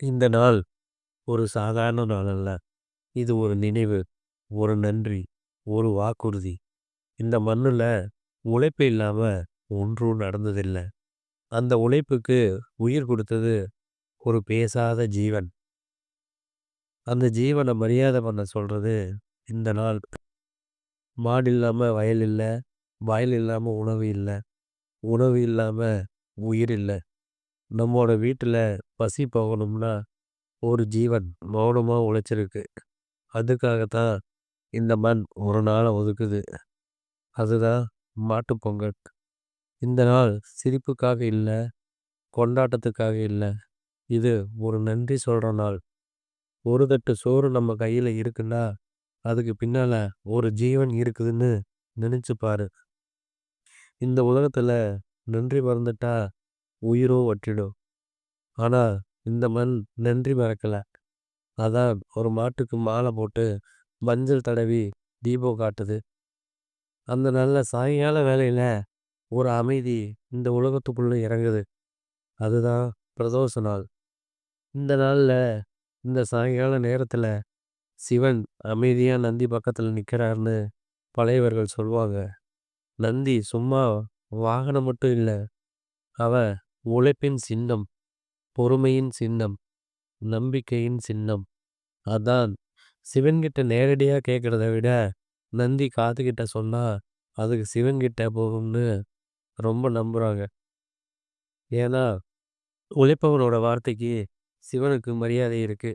இந்த நாள் ஒரு சாதாரண நாள் அல்ல. இது ஒரு நினைவு, ஒரு நன்றி, ஒரு வாக்குறுதி. இந்த மண்ணுல உழைப்பு இல்லாம ஒன்றும் நடந்ததில்ல. அந்த உழைப்புக்கு உயிர் குடுத்தது ஒரு பேசாத ஜீவன். அந்த ஜீவன மரியாதை பண்ண சொல்றது இந்த நாள். மாடு இல்லாம வயல் இல்ல, வயல் இல்லாம உணவு இல்ல, உணவு இல்லாம உயிர் இல்ல. நம்மோட வீட்டுல பசி போகணும்னா ஒரு ஜீவன் மௌனமா உழைச்சிருக்கு. அதுக்காகத்தான் இந்த மண் ஒரு நாள ஒதுக்குது. அதுதான் மாட்டுப் பொங்கல். இந்த நாள் சிரிப்புக்காக இல்ல, கொண்டாட்டத்துக்காக இல்ல. இது ஒரு நன்றி சொல்ற நாள். ஒரு தட்டு சோறு நம்ம கையில இருக்குன்னா, அதுக்கு பின்னால ஒரு ஜீவன் இருக்குதுன்னு நினைச்சு பாரு. இந்த உலகத்துல நன்றி மறந்துட்டா உயிரும் வற்றிடும். ஆனா இந்த மண் நன்றி மறக்கல. அதான் ஒரு மாட்டுக்கு மாலை போட்டு, மஞ்சள் தடவி தீபம் காட்டுது. அந்த நல்ல சாயங்கால வேளையில ஒரு அமைதி இந்த உலகத்துக்குள்ள இறங்குது. அதுதான் பிரதோஷ நாள். இந்த நாள்ல இந்த சாயங்கால நேரத்துல சிவன் அமைதியா நந்தி பக்கத்துல நிக்கிறாருன்னு பழையவர்கள் சொல்வாங்க. நந்தி சும்மா வாகனம் மட்டும் இல்ல. அவன் உழைப்பின் சின்னம், பொறுமையின் சின்னம், நம்பிக்கையின் சின்னம். அதான் சிவன்கிட்ட நேரடியா கேட்கிறத விட, நந்தி காதுகிட்ட சொன்னா அதுக்கு சிவன்கிட்ட போகும்னு ரொம்ப நம்புறாங்க. ஏன்னா உழைப்பவனோட வார்த்தைக்கு சிவனுக்கு மரியாதை இருக்கு.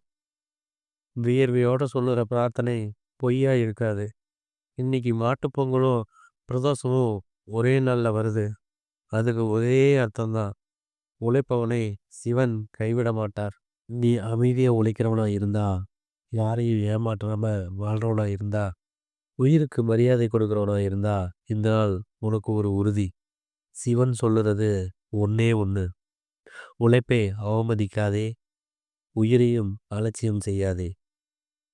வியர்வையோட சொல்லுற பிரார்த்தனை பொய்யா இருக்காது. இன்னைக்கு மாட்டுப் பொங்கலும் பிரதோஷமும் ஒரே நாள்ல வருது. அதுக்கு ஒரே அர்த்தம்தான். உழைப்பவனை சிவன் கைவிட மாட்டார். நீ அமைதியா உழைக்கிறவனா இருந்தா, யாரையும் ஏமாற்றாம வாழ்றவனா இருந்தா, உயிருக்கு மரியாதை கொடுக்கிறவனா இருந்தா, இந்த நாள் உனக்கு ஒரு உறுதி. சிவன் சொல்லுறது ஒண்ணே ஒண்ணு. உழைப்பை அவமதிக்காதே, உயிரையும் அலட்சியம் செய்யாதே.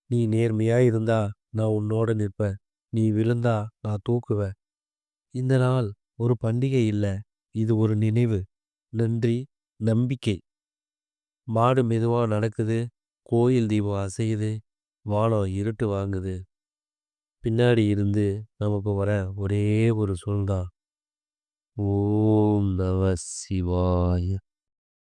நீ நேர்மையா இருந்தா நான் உன்னோட நிற்பேன். நீ விழுந்தா நான் தூக்குவேன். இந்த நாள் ஒரு பண்டிகை இல்ல. இது ஒரு நினைவு, நன்றி, நம்பிக்கை. மாடு மெதுவா நடக்குது. கோயில் தீபம் அசையுது. வானம் இருட்டு வாங்குது. பின்னாடி இருந்து நமக்கு வர ஒரே ஒரு சொல் தான். ஓம் நம சிவாய.